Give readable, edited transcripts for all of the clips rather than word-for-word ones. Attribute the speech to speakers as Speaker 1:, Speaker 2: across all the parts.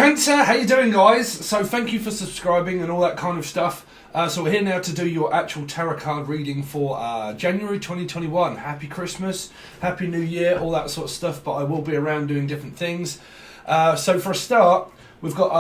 Speaker 1: Cancer, how you doing, guys? So thank you for subscribing and all that kind of stuff. So we're here now to do your actual tarot card reading for January 2021. Happy Christmas, Happy New Year, all that sort of stuff, but I will be around doing different things. So for a start, we've got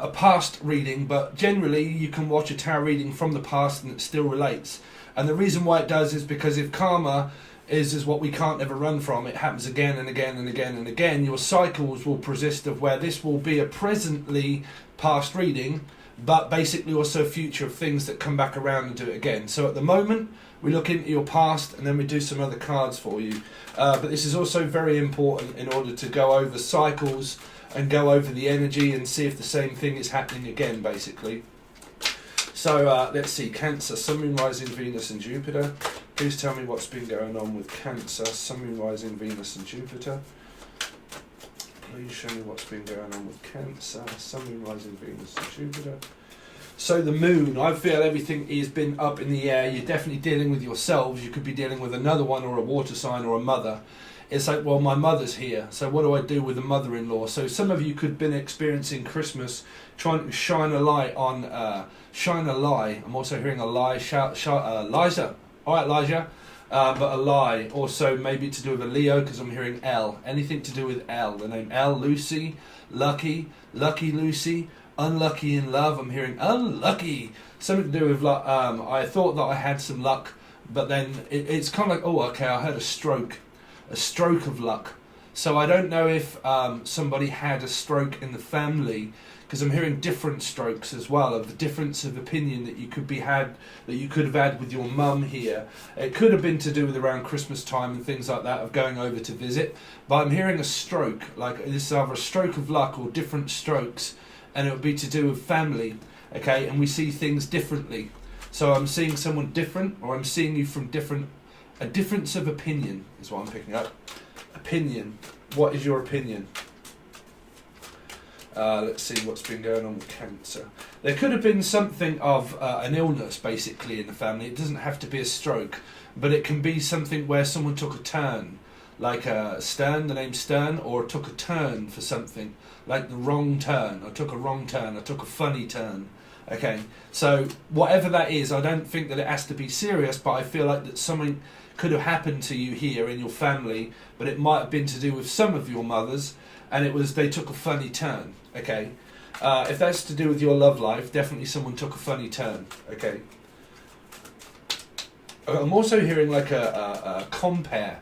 Speaker 1: a past reading, but generally you can watch a tarot reading from the past and it still relates. And the reason why it does is because if karma is what we can't ever run from, it happens again and again and again and again, your cycles will persist of where this will be a presently past reading, but basically also a future of things that come back around and do it again. So at the moment, we look into your past and then we do some other cards for you. But this is also very important in order to go over cycles and go over the energy and see if the same thing is happening again, basically. So let's see, Cancer, Sun, Moon, Rising, Venus and Jupiter. Please tell me what's been going on with Cancer, Sun, Moon, Rising, Venus and Jupiter. Please show me what's been going on with Cancer, Sun, Moon, Rising, Venus and Jupiter. So the Moon, I feel everything has been up in the air. You're definitely dealing with yourselves. You could be dealing with another one or a water sign or a mother. It's like, well, my mother's here, so what do I do with the mother-in-law? So some of you could have been experiencing Christmas, trying to shine a light on, shine a lie. I'm also hearing a lie, Liza. All right, Elijah, but a lie. Also maybe to do with a Leo, because I'm hearing L. Anything to do with L. The name L, Lucy, Lucky, Lucky Lucy, unlucky in love. I'm hearing unlucky. Something to do with luck. I thought that I had some luck, but then it's kind of like, oh, okay, I had a stroke of luck. So I don't know if somebody had a stroke in the family, because I'm hearing different strokes as well, of the difference of opinion that you could have had with your mum here. It could have been to do with around Christmas time and things like that, of going over to visit. But I'm hearing a stroke, like this is either a stroke of luck or different strokes, and it would be to do with family, okay? And we see things differently. So I'm seeing someone different, or I'm seeing you from different. A difference of opinion is what I'm picking up. Opinion. What is your opinion? Let's see what's been going on with Cancer. There could have been something of an illness, basically, in the family. It doesn't have to be a stroke, but it can be something where someone took a turn, like Stern, the name Stern, or took a turn for something, like the wrong turn. I took a wrong turn. I took a funny turn. Okay, so whatever that is, I don't think that it has to be serious, but I feel like that something could have happened to you here in your family, but it might have been to do with some of your mothers, and it was they took a funny turn. Okay, if that's to do with your love life, definitely someone took a funny turn. Okay, I'm also hearing like a compare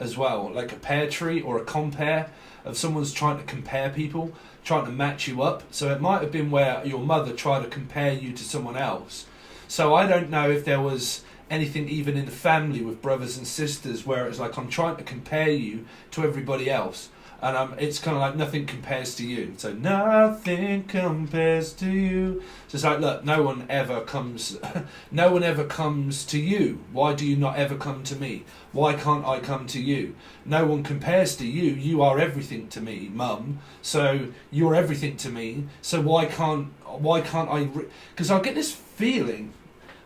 Speaker 1: as well, like a pear tree or a compare of someone's trying to compare people, trying to match you up. So it might have been where your mother tried to compare you to someone else. So I don't know if there was anything even in the family with brothers and sisters where it's like, I'm trying to compare you to everybody else, and it's kind of like nothing compares to you. So nothing compares to you. So it's like, look, no one ever comes to you. Why do you not ever come to me? Why can't I come to you? No one compares to you. You are everything to me, Mum. So you're everything to me. So why can't I? Because I get this feeling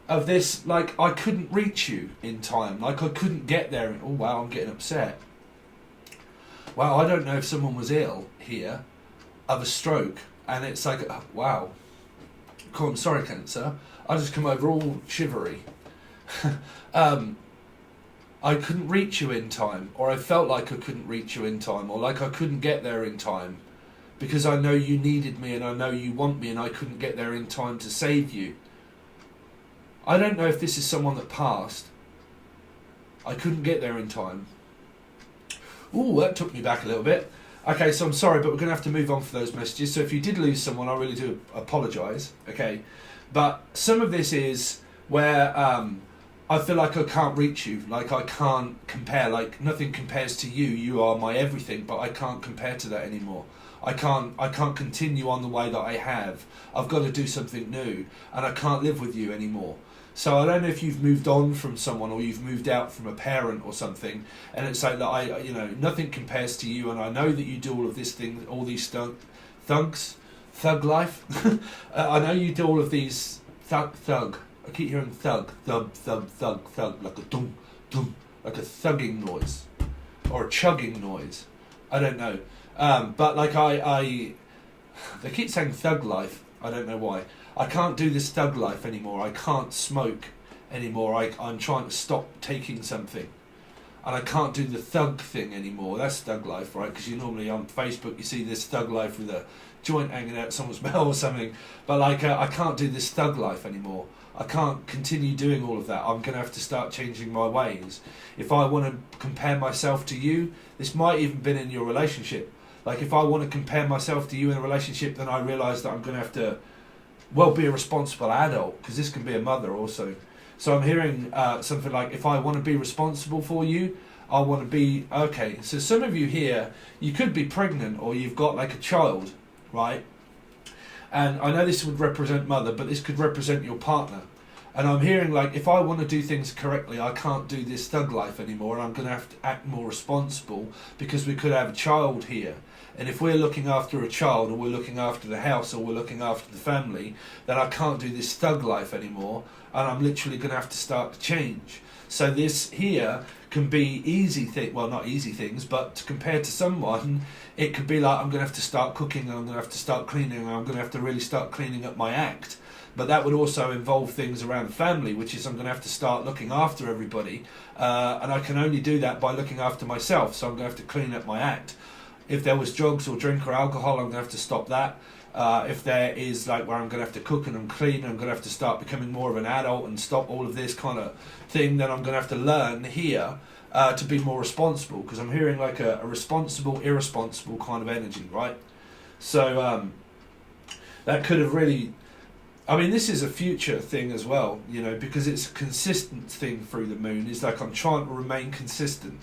Speaker 1: of this, like I couldn't reach you in time, like I couldn't get there. Oh wow, I'm getting upset. Wow, I don't know if someone was ill here of a stroke, and it's like, wow. Cool, I'm sorry, Cancer. I just come over all shivery. I couldn't reach you in time, or I felt like I couldn't reach you in time, or like I couldn't get there in time, because I know you needed me and I know you want me, and I couldn't get there in time to save you. I don't know if this is someone that passed. I couldn't get there in time. Ooh, that took me back a little bit. Okay, so I'm sorry, but we're going to have to move on for those messages. So if you did lose someone, I really do apologise, okay? But some of this is where I feel like I can't reach you, like I can't compare, like nothing compares to you. You are my everything, but I can't compare to that anymore. I can't continue on the way that I have. I've got to do something new, and I can't live with you anymore. So I don't know if you've moved on from someone, or you've moved out from a parent or something, and it's like that nothing compares to you, and I know that you do all of this thing, all these thug life. I know you do all of these thug. I keep hearing thug, like a dum dum, like a thugging noise, or a chugging noise. I don't know, but like They keep saying thug life. I don't know why. I can't do this thug life anymore. I can't smoke anymore. I'm trying to stop taking something. And I can't do the thug thing anymore. That's thug life, right? Because you normally on Facebook you see this thug life with a joint hanging out someone's mouth or something. But like I can't do this thug life anymore. I can't continue doing all of that. I'm going to have to start changing my ways. If I want to compare myself to you, this might even been in your relationship. Like if I want to compare myself to you in a relationship, then I realise that I'm going to have to, well, be a responsible adult, because this can be a mother also. So I'm hearing something like, if I want to be responsible for you, I want to be, okay, so some of you here, you could be pregnant or you've got like a child, right? And I know this would represent mother, but this could represent your partner. And I'm hearing like, if I want to do things correctly, I can't do this thug life anymore, and I'm going to have to act more responsible, because we could have a child here. And if we're looking after a child, or we're looking after the house, or we're looking after the family, then I can't do this thug life anymore, and I'm literally going to have to start to change. So this here can be easy thing, well, not easy things, but compared to someone, it could be like, I'm going to have to start cooking, and I'm going to have to start cleaning, and I'm going to have to really start cleaning up my act. But that would also involve things around family, which is I'm going to have to start looking after everybody, and I can only do that by looking after myself, so I'm going to have to clean up my act. If there was drugs or drink or alcohol, I'm going to have to stop that. If there is like where I'm going to have to cook and clean, I'm going to have to start becoming more of an adult and stop all of this kind of thing, then I'm going to have to learn here to be more responsible, because I'm hearing like a responsible, irresponsible kind of energy, right? So that could have really, I mean, this is a future thing as well, you know, because it's a consistent thing through the moon. It's like I'm trying to remain consistent,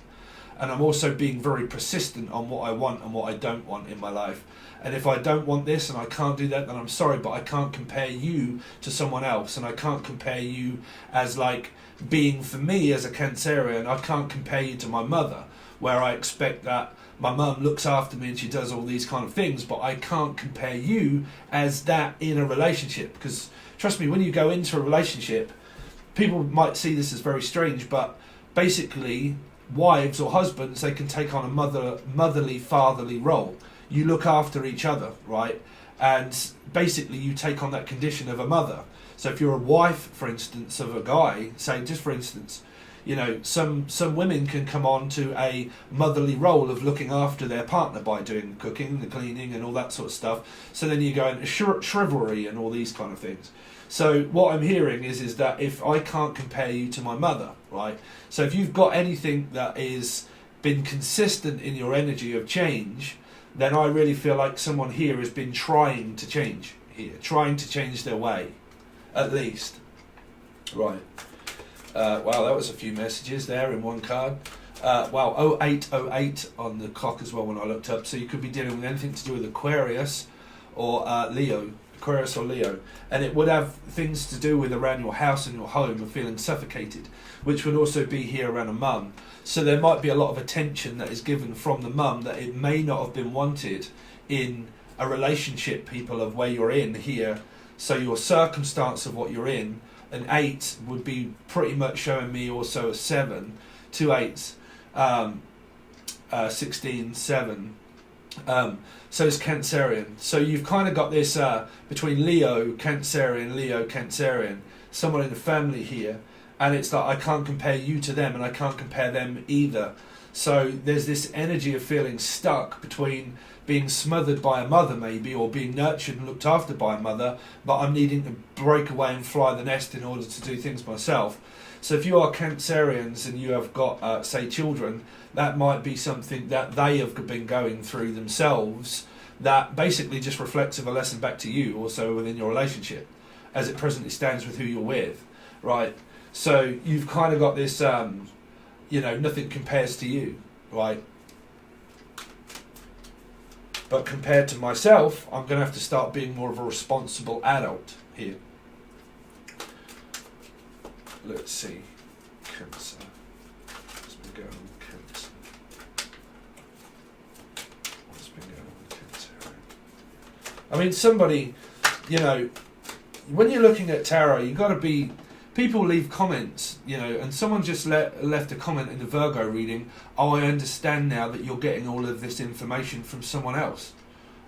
Speaker 1: and I'm also being very persistent on what I want and what I don't want in my life. And if I don't want this and I can't do that, then I'm sorry, but I can't compare you to someone else, and I can't compare you as like being, for me as a Cancerian, I can't compare you to my mother, where I expect that my mum looks after me and she does all these kind of things, but I can't compare you as that in a relationship. Because trust me, when you go into a relationship, people might see this as very strange, but basically wives or husbands, they can take on a motherly, fatherly role. You look after each other, right? And basically you take on that condition of a mother. So if you're a wife, for instance, of a guy, say just for instance, you know, some women can come on to a motherly role of looking after their partner by doing the cooking, the cleaning and all that sort of stuff. So then you go into chivalry and all these kind of things. So what I'm hearing is that if I can't compare you to my mother, right? So if you've got anything that is been consistent in your energy of change, then I really feel like someone here has been trying to change here, trying to change their way, at least. Right. Wow, that was a few messages there in one card. Wow, 0808 on the clock as well when I looked up. So you could be dealing with anything to do with Aquarius or Leo. Aquarius or Leo. And it would have things to do with around your house and your home and feeling suffocated, which would also be here around a mum. So there might be a lot of attention that is given from the mum that it may not have been wanted in a relationship, people, of where you're in here. So your circumstance of what you're in, an 8 would be pretty much showing me also a 7, 2 8s, 16, 7. So it's Cancerian. So you've kind of got this between Leo, Cancerian, someone in the family here, and it's like I can't compare you to them and I can't compare them either. So there's this energy of feeling stuck between being smothered by a mother maybe, or being nurtured and looked after by a mother, but I'm needing to break away and fly the nest in order to do things myself. So if you are Cancerians and you have got, say, children, that might be something that they have been going through themselves that basically just reflects of a lesson back to you also within your relationship as it presently stands with who you're with, right? So you've kind of got this, you know, nothing compares to you, right? But compared to myself, I'm going to have to start being more of a responsible adult here. Let's see. Cancer. What's been going on with Cancer? What's been going on with Cancer? I mean, somebody, you know, when you're looking at tarot, you've got to be... People leave comments, you know, and someone just left a comment in the Virgo reading, oh, I understand now that you're getting all of this information from someone else.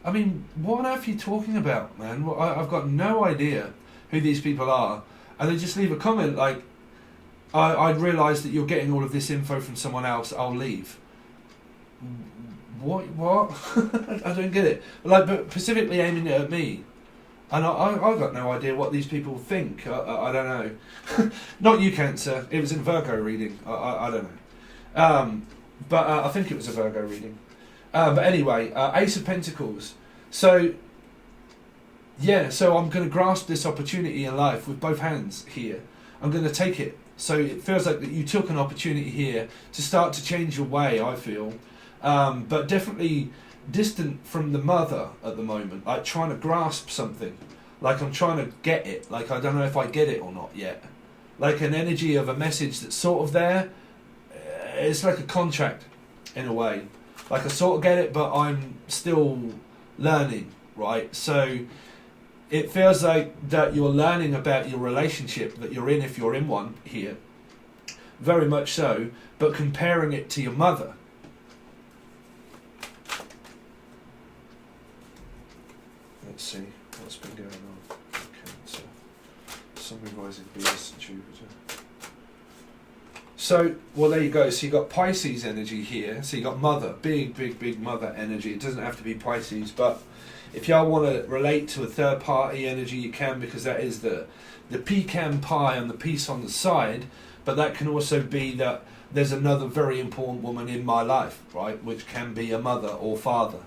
Speaker 1: I mean, what on earth are you talking about, man? Well, I've got no idea who these people are. And they just leave a comment like, I realise that you're getting all of this info from someone else, I'll leave. What? I don't get it. Like, but specifically aiming it at me. And I've got no idea what these people think. I don't know. Not you, Cancer. It was in Virgo reading. I don't know. But I think it was a Virgo reading. But anyway, Ace of Pentacles. So, yeah, so I'm going to grasp this opportunity in life with both hands here. I'm going to take it. So it feels like that you took an opportunity here to start to change your way, I feel. But definitely distant from the mother at the moment, like trying to grasp something. Like I'm trying to get it. Like I don't know if I get it or not yet. Like an energy of a message that's sort of there. It's like a contract in a way. Like I sort of get it, but I'm still learning, right? So it feels like that you're learning about your relationship that you're in, if you're in one here. Very much so, but comparing it to your mother. Let's see what's been going on. Okay, so Sun rising Venus and Jupiter. So, well, there you go. So you got Pisces energy here. So you got mother, big mother energy. It doesn't have to be Pisces, but if y'all want to relate to a third party energy, you can, because that is the pecan pie and the piece on the side. But that can also be that there's another very important woman in my life, right? Which can be a mother or father.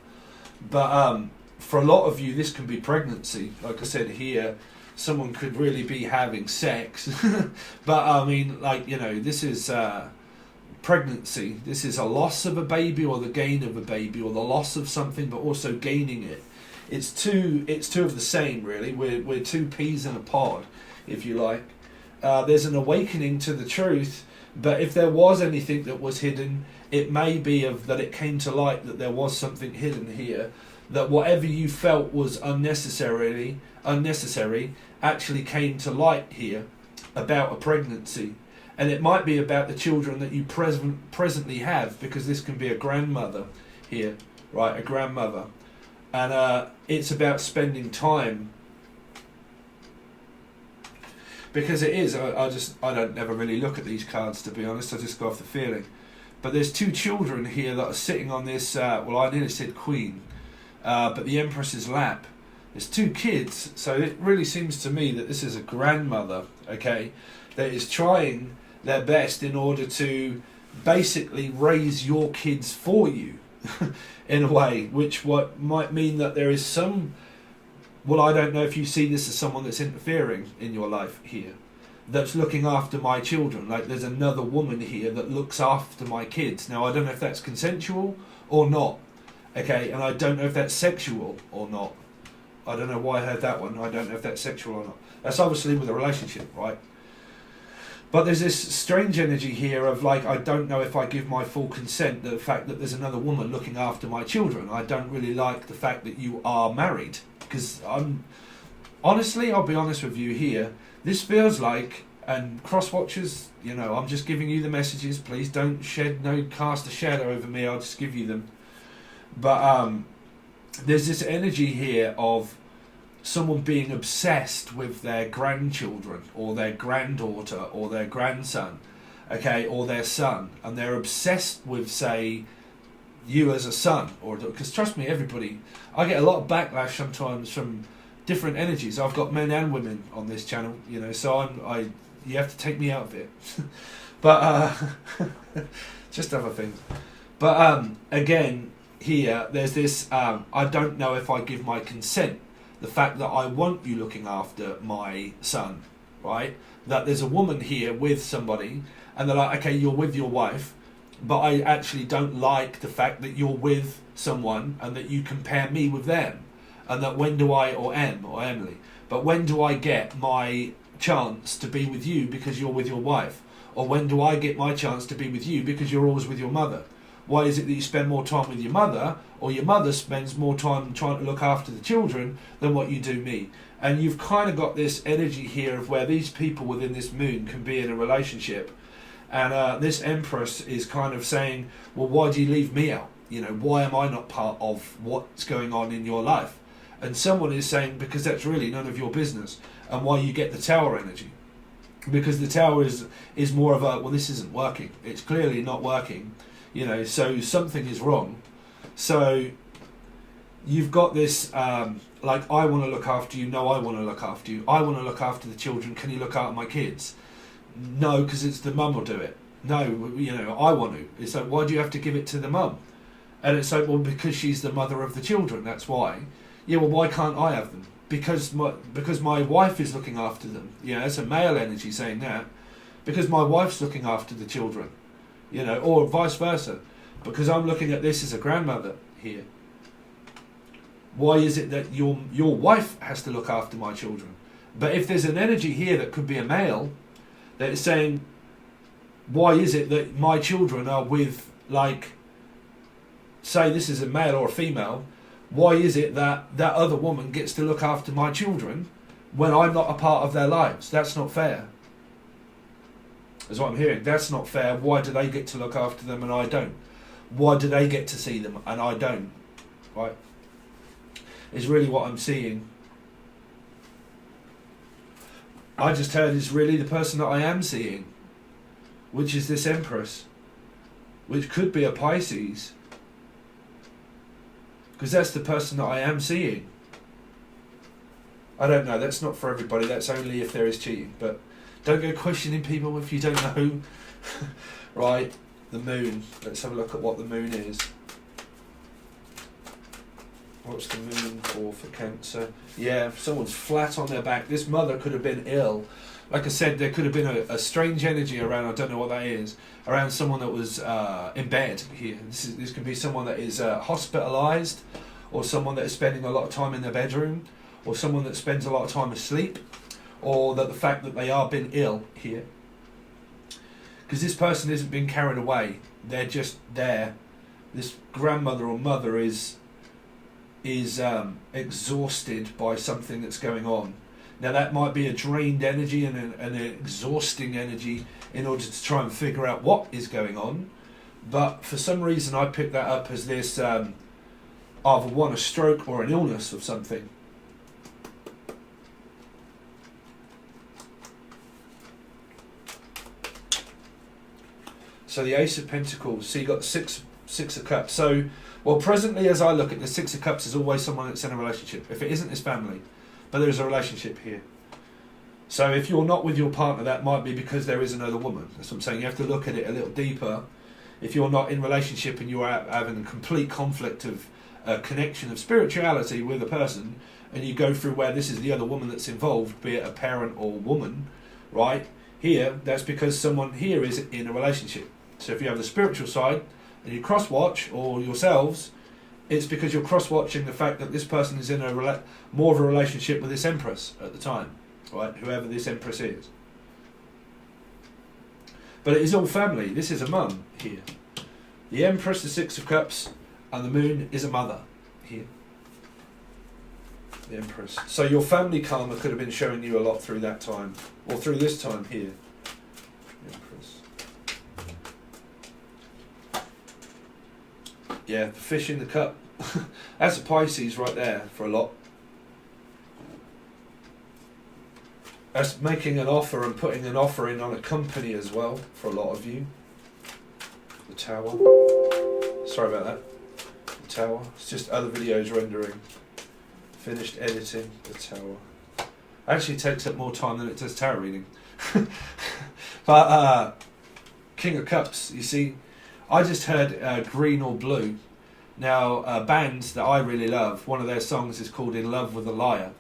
Speaker 1: But for a lot of you, this can be pregnancy. Like I said here, someone could really be having sex. But I mean, like, you know, this is pregnancy. This is a loss of a baby or the gain of a baby or the loss of something, but also gaining it. It's two of the same, really. We're two peas in a pod, if you like. There's an awakening to the truth, but if there was anything that was hidden, it may be that it came to light that there was something hidden here, that whatever you felt was unnecessary actually came to light here about a pregnancy. And it might be about the children that you presently have, because this can be a grandmother here, right? A grandmother. And it's about spending time, because it is. I don't never really look at these cards, to be honest. I just go off the feeling. But there's two children here that are sitting on this. Well, I nearly said queen, but the Empress's lap. There's two kids, so it really seems to me that this is a grandmother, okay, that is trying their best in order to basically raise your kids for you. In a way, which what might mean that there is some, well, I don't know if you see this as someone that's interfering in your life here, that's looking after my children. Like there's another woman here that looks after my kids. Now I don't know if that's consensual or not, okay, and I don't know if that's sexual or not. I don't know why I heard that one. I don't know if that's sexual or not. That's obviously with a relationship, right? But there's this strange energy here of like, I don't know if I give my full consent to the fact that there's another woman looking after my children. I don't really like the fact that you are married, because honestly, I'll be honest with you here, this feels like, and cross watchers, you know, I'm just giving you the messages. Please don't cast a shadow over me. I'll just give you them. But there's this energy here of someone being obsessed with their grandchildren or their granddaughter or their grandson, okay, or their son, and they're obsessed with, say, you as a son, or because trust me, everybody, I get a lot of backlash sometimes from different energies. I've got men and women on this channel, you know, so you have to take me out of it. But just other things. But again, here there's this. I don't know if I give my consent. The fact that I want you looking after my son, right? That there's a woman here with somebody, and they're like, okay, you're with your wife, but I actually don't like the fact that you're with someone and that you compare me with them, and that when do I, or Emily, but when do I get my chance to be with you because you're with your wife? Or when do I get my chance to be with you because you're always with your mother? Why is it that you spend more time with your mother, or your mother spends more time trying to look after the children than what you do me? And you've kind of got this energy here of where these people within this moon can be in a relationship. And this Empress is kind of saying, well, why do you leave me out? You know, why am I not part of what's going on in your life? And someone is saying, because that's really none of your business. And why you get the tower energy. Because the tower is more of a, well, this isn't working. It's clearly not working. You know, so something is wrong. So you've got this, like, I want to look after you. No, I want to look after you. I want to look after the children. Can you look after my kids? No, because it's the mum will do it. No, you know, I want to. It's like, why do you have to give it to the mum? And it's like, well, because she's the mother of the children, that's why. Yeah, well, why can't I have them? Because my wife is looking after them. Yeah, that's a male energy saying that. Because my wife's looking after the children. You know, or vice versa. Because I'm looking at this as a grandmother here. Why is it that your wife has to look after my children? But if there's an energy here that could be a male, that is saying, why is it that my children are with, like, say this is a male or a female, why is it that that other woman gets to look after my children when I'm not a part of their lives? That's not fair. That's what I'm hearing. That's not fair. Why do they get to look after them and I don't? Why do they get to see them and I don't? Right? Is really what I'm seeing. I just heard is really the person that I am seeing, which is this Empress, which could be a Pisces, because that's the person that I am seeing. I don't know, that's not for everybody, that's only if there is cheating, but don't go questioning people if you don't know. Right, the moon, let's have a look at what the moon is. What's the moon for Cancer? Yeah, if someone's flat on their back, this mother could have been ill. Like I said, there could have been a strange energy around, I don't know what that is, around someone that was in bed here. This could be someone that is hospitalised, or someone that is spending a lot of time in their bedroom, or someone that spends a lot of time asleep, or that the fact that they are been ill here. Because this person isn't being carried away, they're just there. This grandmother or mother is exhausted by something that's going on. Now that might be a drained energy and an exhausting energy in order to try and figure out what is going on, but for some reason I picked that up as this either one, a stroke or an illness of something. So the Ace of Pentacles, so you got Six of Cups. So, well, presently as I look at the Six of Cups is always someone that's in a relationship. If it isn't, it's family. But there's a relationship here. So if you're not with your partner, that might be because there is another woman. That's what I'm saying. You have to look at it a little deeper. If you're not in relationship and you're having a complete conflict of connection of spirituality with a person, and you go through where this is the other woman that's involved, be it a parent or woman, right? Here, that's because someone here is in a relationship. So if you have the spiritual side and you cross-watch, or yourselves, it's because you're cross-watching the fact that this person is in more of a relationship with this Empress at the time, right? Whoever this Empress is. But it is all family. This is a mum here. The Empress, the Six of Cups, and the Moon is a mother here. The Empress. So your family karma could have been showing you a lot through that time, or through this time here. The Empress. Yeah, the fish in the cup. That's a Pisces right there for a lot. That's making an offer and putting an offer in on a company as well for a lot of you. The Tower. Sorry about that. The Tower. It's just other videos rendering. Finished editing. The Tower. Actually takes up more time than it does tarot reading. But King of Cups, you see, I just heard Green or Blue. Now, a band that I really love, one of their songs is called In Love with a Liar.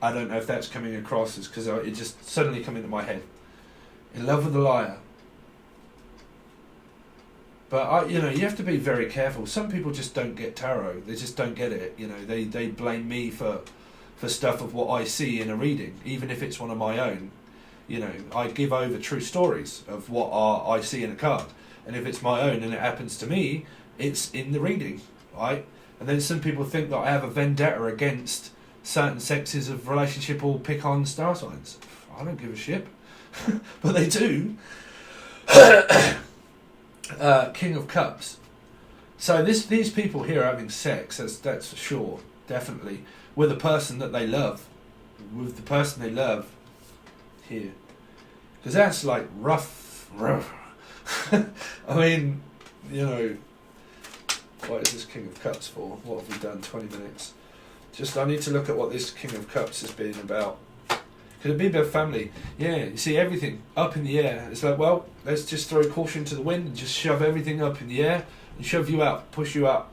Speaker 1: I don't know if that's coming across, it's because it just suddenly came into my head. In Love with a Liar. But, you have to be very careful. Some people just don't get tarot. They just don't get it. They blame me for stuff of what I see in a reading, even if it's one of my own. I give over true stories of what I see in a card. And if it's my own and it happens to me, it's in the reading, right? And then some people think that I have a vendetta against certain sexes of relationship or pick on star signs. I don't give a shit. But they do. King of Cups. So these people here are having sex, that's for sure, definitely, with a person that they love. With the person they love here. Because that's like rough. I mean, you know, what is this King of Cups for? What have we done? 20 minutes. Just, I need to look at what this King of Cups has been about. Could it be about family? Yeah, you see everything up in the air. It's like, well, let's just throw caution to the wind and just shove everything up in the air and shove you out, push you out.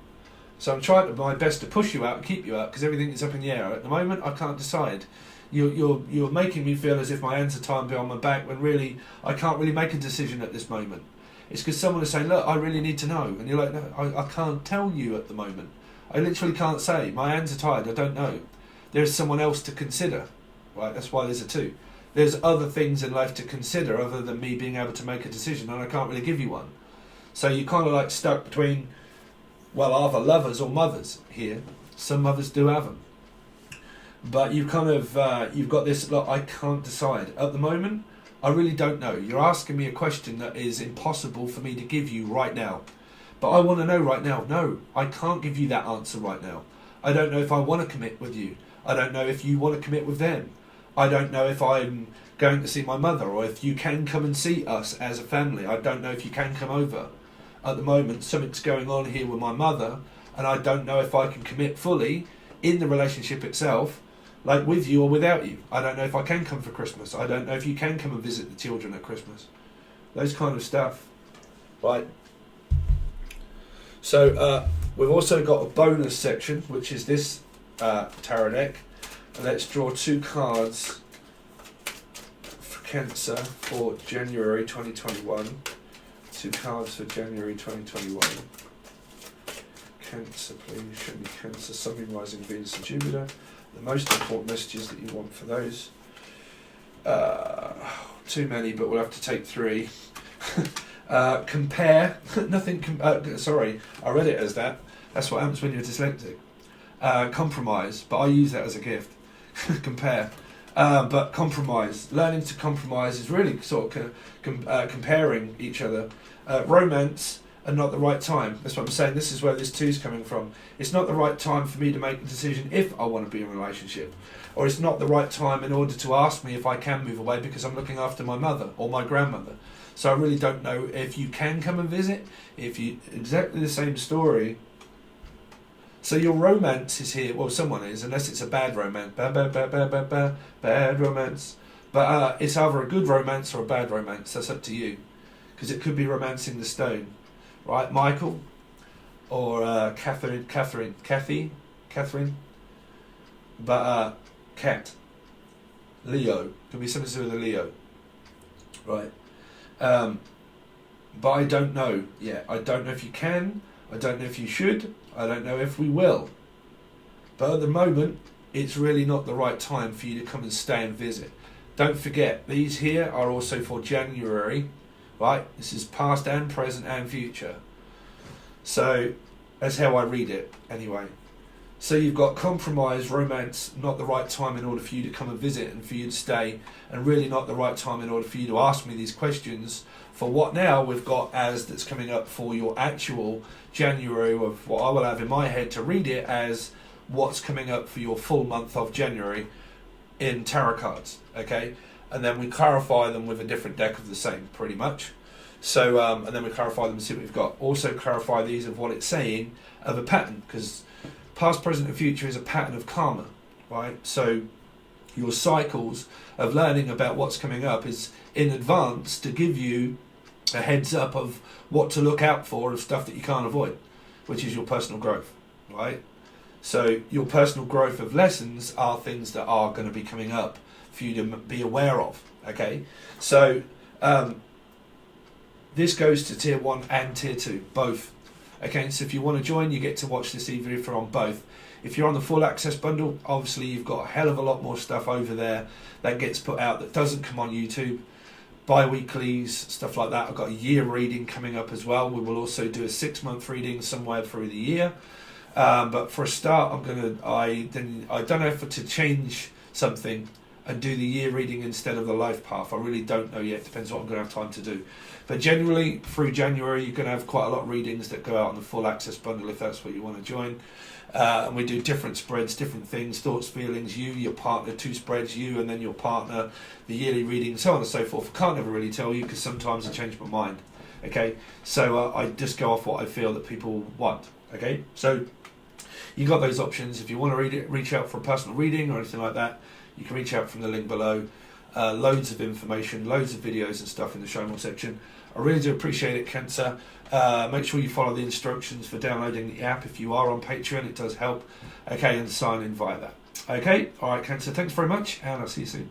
Speaker 1: So I'm trying my best to push you out and keep you out because everything is up in the air. At the moment, I can't decide. You're making me feel as if my hands are tied behind my back when really I can't really make a decision at this moment. It's because someone is saying, look, I really need to know. And you're like, no, I can't tell you at the moment. I literally can't say. My hands are tied. I don't know. There's someone else to consider. Right? That's why there's a 2. There's other things in life to consider other than me being able to make a decision, and I can't really give you one. So you're kind of like stuck between, well, either lovers or mothers here. Some mothers do have them. But you've kind of, you've got this, look, I can't decide. At the moment, I really don't know. You're asking me a question that is impossible for me to give you right now. But I want to know right now. No, I can't give you that answer right now. I don't know if I want to commit with you. I don't know if you want to commit with them. I don't know if I'm going to see my mother or if you can come and see us as a family. I don't know if you can come over. At the moment, something's going on here with my mother, and I don't know if I can commit fully in the relationship itself, like with you or without you. I don't know if I can come for Christmas. I don't know if you can come and visit the children at Christmas. Those kind of stuff. Right. So we've also got a bonus section, which is this tarot deck. And let's draw 2 cards for Cancer for January 2021. 2 cards for January 2021. Cancer, please. Show me Cancer, Sun, Moon, Rising, Venus and Jupiter. The most important messages that you want for those. Too many, but we'll have to take 3. Compare. Nothing. Sorry, I read it as that. That's what happens when you're dyslexic. Compromise, but I use that as a gift. Compare. But compromise. Learning to compromise is really sort of comparing each other. Romance and not the right time. That's what I'm saying. This is where this 2 is coming from. It's not the right time for me to make a decision if I want to be in a relationship. Or it's not the right time in order to ask me if I can move away because I'm looking after my mother or my grandmother. So I really don't know if you can come and visit. If you exactly the same story. So your romance is here. Well, someone is, unless it's a bad romance. Bad romance. But it's either a good romance or a bad romance. That's up to you. Because it could be romancing the stone. Right, Michael? Or Catherine. But Cat. Leo. Could be something to do with a Leo. Right. But I don't know yet. I don't know if you can. I don't know if you should. I don't know if we will. But at the moment, it's really not the right time for you to come and stay and visit. Don't forget, these here are also for January, right? This is past and present and future. So that's how I read it anyway. So you've got compromise, romance, not the right time in order for you to come and visit and for you to stay, and really not the right time in order for you to ask me these questions for what now we've got as that's coming up for your actual January of what I will have in my head to read it as what's coming up for your full month of January in tarot cards, okay? And then we clarify them with a different deck of the same, pretty much. So, and then we clarify them and see what we've got. Also clarify these of what it's saying of a pattern, because past, present and future is a pattern of karma, right? So your cycles of learning about what's coming up is in advance to give you a heads up of what to look out for of stuff that you can't avoid, which is your personal growth, right? So your personal growth of lessons are things that are going to be coming up for you to be aware of, okay? So this goes to tier 1 and tier 2, both. Okay, so if you want to join, you get to watch this even if you're on both. If you're on the full access bundle, obviously you've got a hell of a lot more stuff over there that gets put out that doesn't come on YouTube. Bi-weeklies, stuff like that. I've got a year reading coming up as well. We will also do a 6-month reading somewhere through the year. But for a start, I don't know if to change something and do the year reading instead of the life path. I really don't know yet. Depends what I'm going to have time to do. But generally, through January, you're going to have quite a lot of readings that go out on the full access bundle if that's what you want to join. And we do different spreads, different things, thoughts, feelings, you, your partner, 2 spreads, you and then your partner, the yearly reading, so on and so forth. I can't ever really tell you because sometimes I change my mind. Okay, so I just go off what I feel that people want. Okay, so you got those options. If you want to reach out for a personal reading or anything like that, you can reach out from the link below. Loads of information, loads of videos and stuff in the show more section. I really do appreciate it, Cancer. Make sure you follow the instructions for downloading the app. If you are on Patreon, it does help. Okay, and sign in via that. Okay, all right, Cancer, thanks very much, and I'll see you soon.